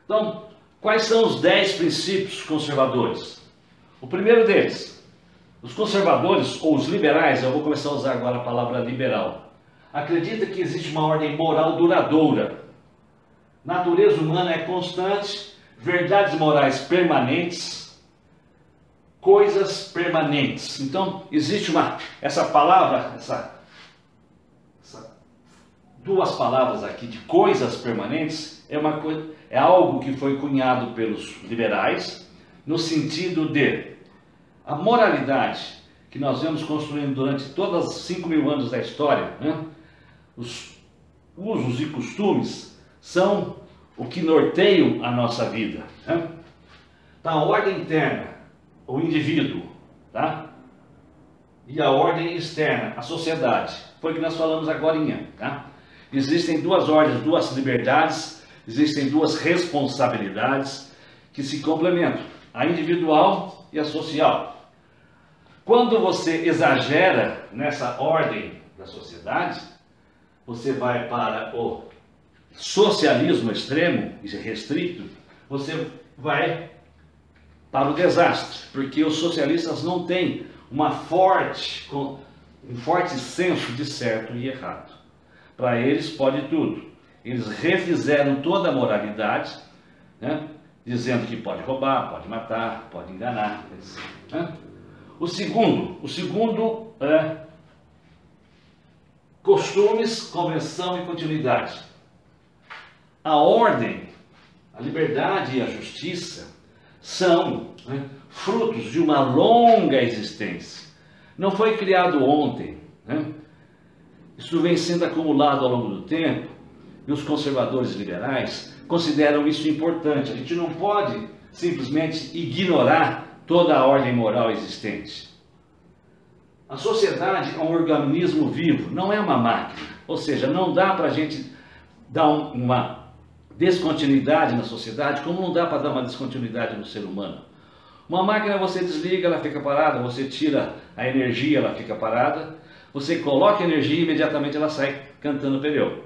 Então, quais são os 10 princípios conservadores? O primeiro deles, os conservadores ou os liberais, eu vou começar a usar agora a palavra liberal, acredita que existe uma ordem moral duradoura. Natureza humana é constante, verdades morais permanentes, coisas permanentes. Então, existe essa palavra, duas palavras aqui de coisas permanentes, é algo que foi cunhado pelos liberais, no sentido de a moralidade que nós vemos construindo durante todos os 5.000 anos da história, né? Os usos e costumes são o que norteiam a nossa vida, né? Então, a ordem interna, o indivíduo, tá? E a ordem externa, a sociedade. Foi o que nós falamos agorinha, tá? Existem duas ordens, duas liberdades, existem duas responsabilidades que se complementam, a individual e a social. Quando você exagera nessa ordem da sociedade, você vai para o socialismo extremo e restrito, você vai para o desastre, porque os socialistas não têm um forte senso de certo e errado. Para eles pode tudo. Eles refizeram toda a moralidade, né? Dizendo que pode roubar, pode matar, pode enganar, né? O segundo é costumes, convenção e continuidade. A ordem, a liberdade e a justiça são, né, frutos de uma longa existência. Não foi criado ontem, né? Isso vem sendo acumulado ao longo do tempo e os conservadores liberais consideram isso importante. A gente não pode simplesmente ignorar toda a ordem moral existente. A sociedade é um organismo vivo, não é uma máquina. Ou seja, não dá para a gente dar uma descontinuidade na sociedade, como não dá para dar uma descontinuidade no ser humano. Uma máquina você desliga, ela fica parada, você tira a energia, ela fica parada, você coloca energia e imediatamente ela sai cantando pneu.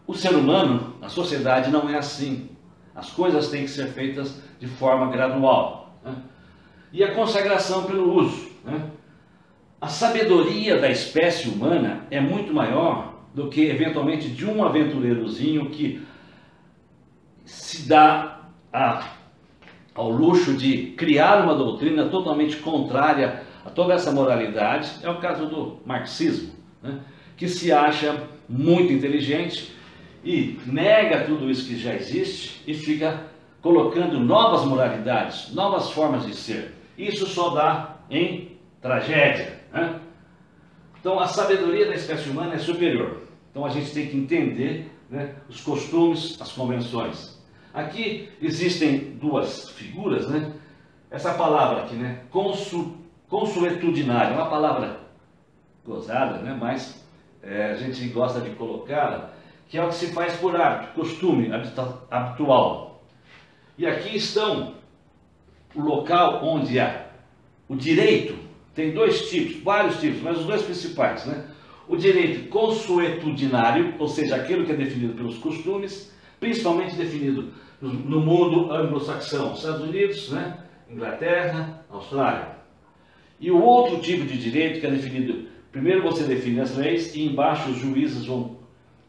O ser humano, a sociedade não é assim. As coisas têm que ser feitas de forma gradual, né? E a consagração pelo uso, né? A sabedoria da espécie humana é muito maior do que eventualmente de um aventureirozinho que se dá ao luxo de criar uma doutrina totalmente contrária a toda essa moralidade. É o caso do marxismo, né? Que se acha muito inteligente e nega tudo isso que já existe e fica colocando novas moralidades, novas formas de ser. Isso só dá em tragédia, né? Então a sabedoria da espécie humana é superior. Então a gente tem que entender, né, os costumes, as convenções. Aqui existem duas figuras, né? Essa palavra aqui, né? Consuetudinário, é uma palavra gozada, né? Mas a gente gosta de colocá-la, que é o que se faz por hábito, costume habitual. E aqui estão o local onde há o direito. Tem dois tipos, vários tipos, mas os dois principais, né? O direito consuetudinário, ou seja, aquilo que é definido pelos costumes, principalmente definido no mundo anglo-saxão, Estados Unidos, né? Inglaterra, Austrália. E o outro tipo de direito que é definido, primeiro você define as leis e embaixo os juízes vão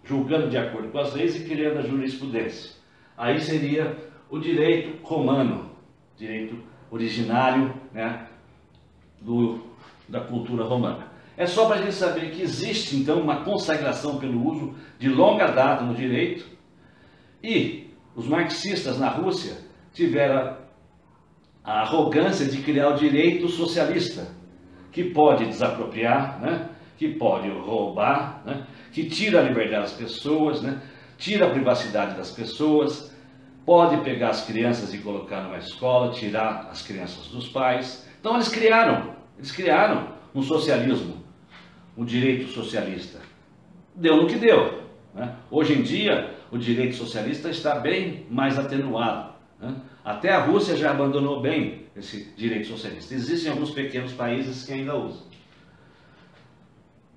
julgando de acordo com as leis e criando a jurisprudência. Aí seria o direito romano, direito originário, né, da cultura romana. É só para a gente saber que existe então uma consagração pelo uso de longa data no direito, e os marxistas na Rússia tiveram a arrogância de criar o direito socialista, que pode desapropriar, né, que pode roubar, né, que tira a liberdade das pessoas, né, tira a privacidade das pessoas, pode pegar as crianças e colocar numa escola, tirar as crianças dos pais. Então eles criaram um socialismo, um direito socialista. Deu no que deu, né? Hoje em dia o direito socialista está bem mais atenuado, né? Até a Rússia já abandonou bem esse direito socialista. Existem alguns pequenos países que ainda usam.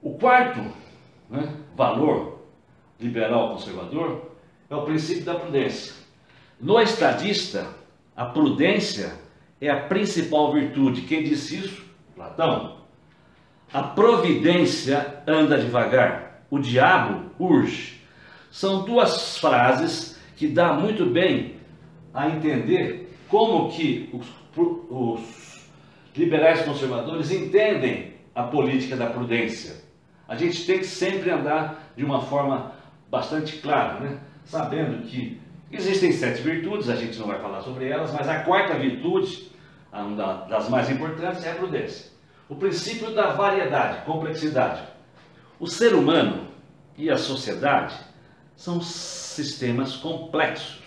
O quarto, né, valor liberal conservador é o princípio da prudência. No estadista, a prudência é a principal virtude. Quem disse isso? Platão. A providência anda devagar, o diabo urge. São duas frases que dá muito bem a entender como que os liberais conservadores entendem a política da prudência. A gente tem que sempre andar de uma forma bastante clara, né? Sabendo que existem 7 virtudes, a gente não vai falar sobre elas, mas a quarta virtude, uma das mais importantes, é a prudência. O princípio da variedade, complexidade. O ser humano e a sociedade são sistemas complexos.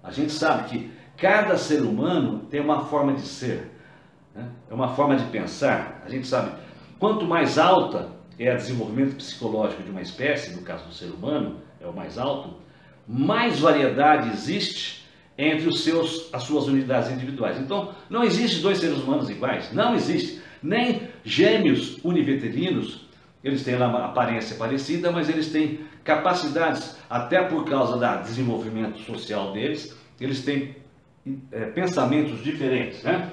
A gente sabe que cada ser humano tem uma forma de ser, é uma forma de pensar. A gente sabe, quanto mais alta é o desenvolvimento psicológico de uma espécie, no caso do ser humano, é o mais alto, mais variedade existe entre as suas unidades individuais. Então, não existe 2 seres humanos iguais, não existe. Nem gêmeos univeterinos, eles têm lá uma aparência parecida, mas eles têm capacidades, até por causa do desenvolvimento social deles, eles têm pensamentos diferentes, né?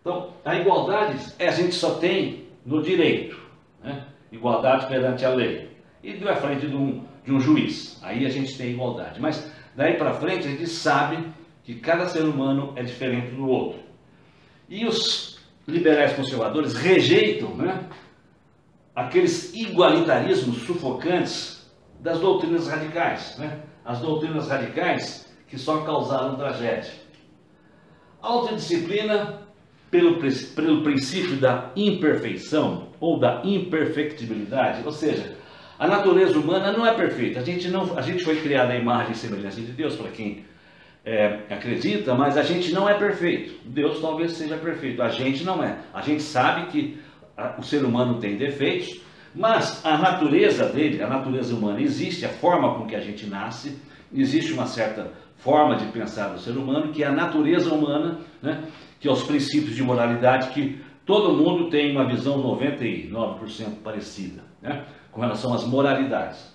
Então, a igualdade a gente só tem no direito, né? Igualdade perante a lei. E na frente de um juiz, aí a gente tem igualdade. Mas daí para frente a gente sabe que cada ser humano é diferente do outro. E os liberais conservadores rejeitam, né, aqueles igualitarismos sufocantes das doutrinas radicais, né? As doutrinas radicais que só causaram tragédia. Autodisciplina pelo princípio da imperfeição ou da imperfectibilidade, ou seja, a natureza humana não é perfeita. A gente foi criado à imagem e semelhança de Deus, para quem acredita, mas a gente não é perfeito. Deus talvez seja perfeito, a gente não é. A gente sabe que o ser humano tem defeitos, mas a natureza dele, a natureza humana existe, a forma com que a gente nasce, existe uma certa forma de pensar do ser humano, que é a natureza humana, né? Que é os princípios de moralidade, que todo mundo tem uma visão 99% parecida, né? Com relação às moralidades.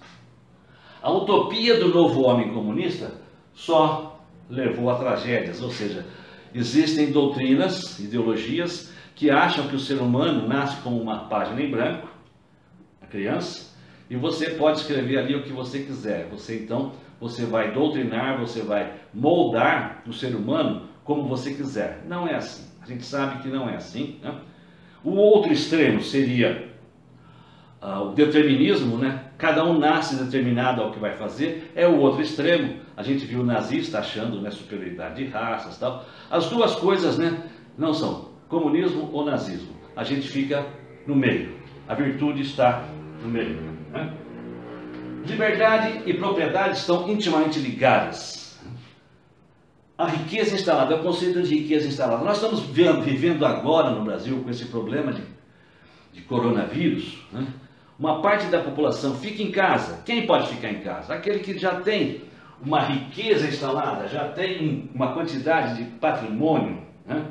A utopia do novo homem comunista só levou a tragédias, ou seja, existem doutrinas, ideologias que acham que o ser humano nasce como uma página em branco, a criança, e você pode escrever ali o que você quiser. Você vai doutrinar, você vai moldar o ser humano como você quiser. Não é assim. A gente sabe que não é assim, né? O outro extremo seria o determinismo, né? Cada um nasce determinado ao que vai fazer. É o outro extremo. A gente viu o nazista achando, né, superioridade de raças, tal. As duas coisas, né, não são comunismo ou nazismo. A gente fica no meio. A virtude está no meio, né? Liberdade e propriedade estão intimamente ligadas. A riqueza instalada, é o conceito de riqueza instalada. Nós estamos vivendo agora no Brasil com esse problema de coronavírus, né? Uma parte da população fica em casa. Quem pode ficar em casa? Aquele que já tem uma riqueza instalada, já tem uma quantidade de patrimônio, né,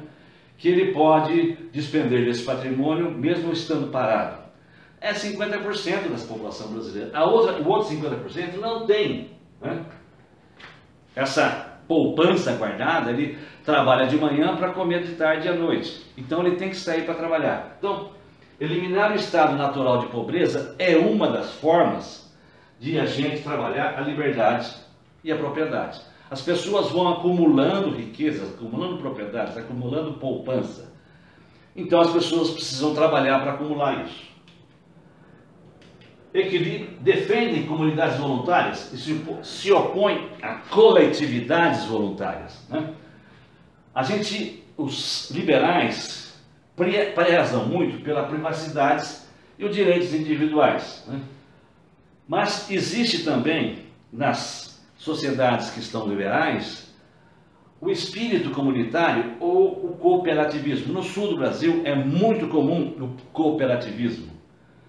que ele pode despender desse patrimônio mesmo estando parado. É 50% da população brasileira. O outro 50% não tem, né, essa poupança guardada. Ele trabalha de manhã para comer de tarde e à noite. Então ele tem que sair para trabalhar. Então, eliminar o estado natural de pobreza é uma das formas de a gente trabalhar a liberdade e a propriedade. As pessoas vão acumulando riquezas, acumulando propriedades, acumulando poupança. Então as pessoas precisam trabalhar para acumular isso. Defendem comunidades voluntárias e se opõem a coletividades voluntárias, né? Os liberais prezam muito pela privacidade e os direitos individuais, né? Mas existe também nas sociedades que estão liberais o espírito comunitário ou o cooperativismo. No sul do Brasil é muito comum o cooperativismo,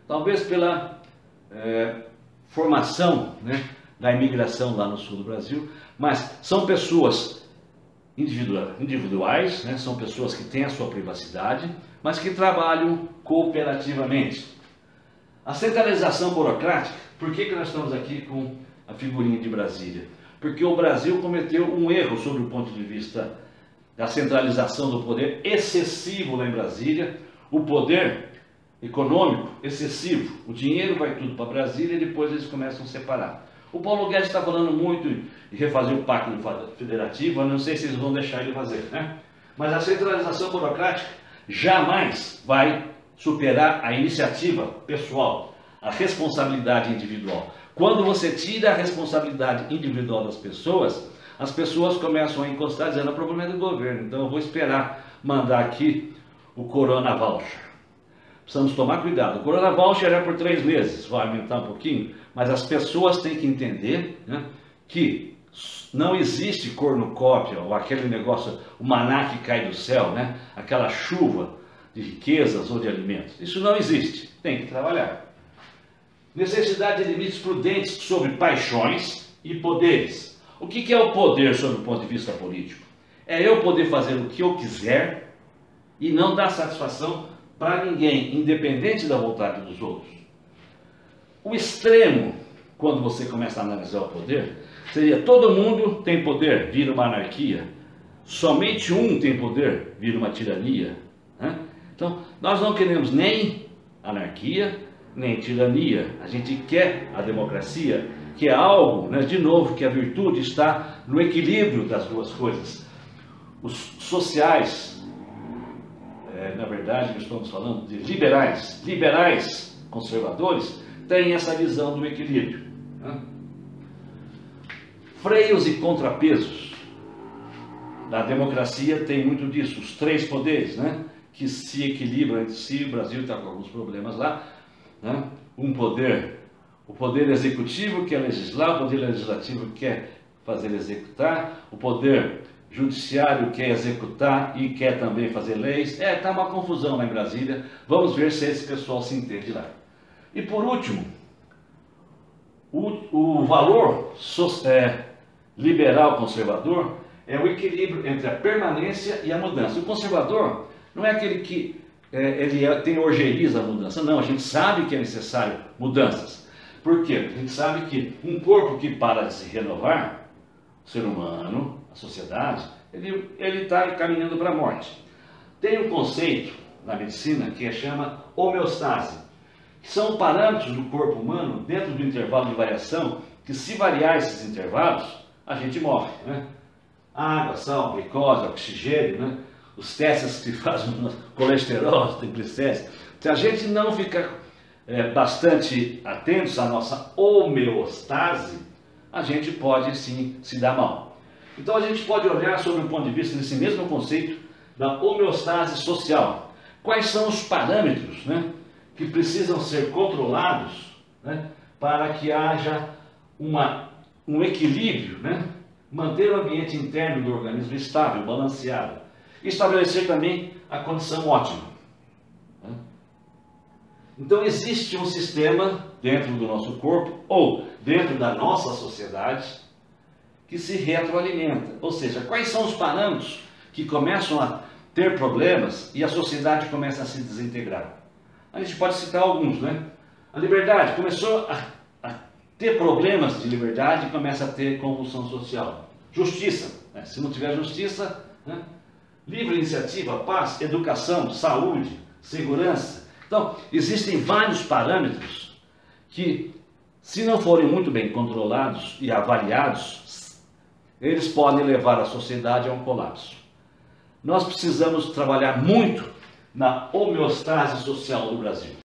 talvez pela formação, né, da imigração lá no sul do Brasil, mas são pessoas individuais, né, são pessoas que têm a sua privacidade, mas que trabalham cooperativamente. A centralização burocrática, por que nós estamos aqui com a figurinha de Brasília? porque o Brasil cometeu um erro sobre o ponto de vista da centralização do poder excessivo lá em Brasília, o poder econômico excessivo, o dinheiro vai tudo para Brasília e depois eles começam a separar. O Paulo Guedes está falando muito em refazer o pacto federativo, eu não sei se eles vão deixar ele fazer, né? Mas a centralização burocrática jamais vai superar a iniciativa pessoal, a responsabilidade individual. Quando você tira a responsabilidade individual das pessoas, as pessoas começam a encostar dizendo: o problema é do governo, então eu vou esperar mandar aqui o Corona Voucher. Precisamos tomar cuidado. O Corona Voucher é por 3 meses, vai aumentar um pouquinho, mas as pessoas têm que entender, né, que não existe cornucópia, ou aquele negócio, o maná que cai do céu, né, aquela chuva de riquezas ou de alimentos. Isso não existe, tem que trabalhar. Necessidade de limites prudentes sobre paixões e poderes. O que é o poder sob o ponto de vista político? É eu poder fazer o que eu quiser e não dar satisfação para ninguém, independente da vontade dos outros. O extremo, quando você começa a analisar o poder, seria: todo mundo tem poder, vira uma anarquia. Somente um tem poder, vira uma tirania, né? Então, nós não queremos nem anarquia, nem tirania. A gente quer a democracia, que é algo, né, de novo, que a virtude está no equilíbrio das duas coisas. Os sociais, na verdade, estamos falando de liberais conservadores, têm essa visão do equilíbrio, né? Freios e contrapesos. Na democracia tem muito disso, os 3 poderes, né, que se equilibram entre si. O Brasil está com alguns problemas lá, né? O poder executivo quer legislar, o poder legislativo quer fazer executar, o poder judiciário quer executar e quer também fazer leis. Está uma confusão lá em Brasília. Vamos ver se esse pessoal se entende lá. E por último, o valor liberal conservador é o equilíbrio entre a permanência e a mudança. O conservador não é aquele que tem orgeriza a mudança. Não, a gente sabe que é necessário mudanças. Por quê? A gente sabe que um corpo que para de se renovar, o ser humano, a sociedade, ele está caminhando para a morte. Tem um conceito na medicina que chama homeostase, que são parâmetros do corpo humano dentro do intervalo de variação, que se variar esses intervalos, a gente morre, né? Água, sal, glicose, oxigênio, né? Os testes que fazem colesterol, triglicéridos. Se a gente não ficar bastante atentos à nossa homeostase, a gente pode sim se dar mal. Então a gente pode olhar sobre um ponto de vista desse mesmo conceito da homeostase social. Quais são os parâmetros, né, que precisam ser controlados, né, para que haja um equilíbrio, né, manter o ambiente interno do organismo estável, balanceado. Estabelecer também a condição ótima, né? Então existe um sistema dentro do nosso corpo ou dentro da nossa sociedade que se retroalimenta. Ou seja, quais são os parâmetros que começam a ter problemas e a sociedade começa a se desintegrar? A gente pode citar alguns, né? A liberdade começou a ter problemas de liberdade e começa a ter convulsão social. Justiça, né? Se não tiver justiça, né? Livre iniciativa, paz, educação, saúde, segurança. Então, existem vários parâmetros que, se não forem muito bem controlados e avaliados, eles podem levar a sociedade a um colapso. Nós precisamos trabalhar muito na homeostase social do Brasil.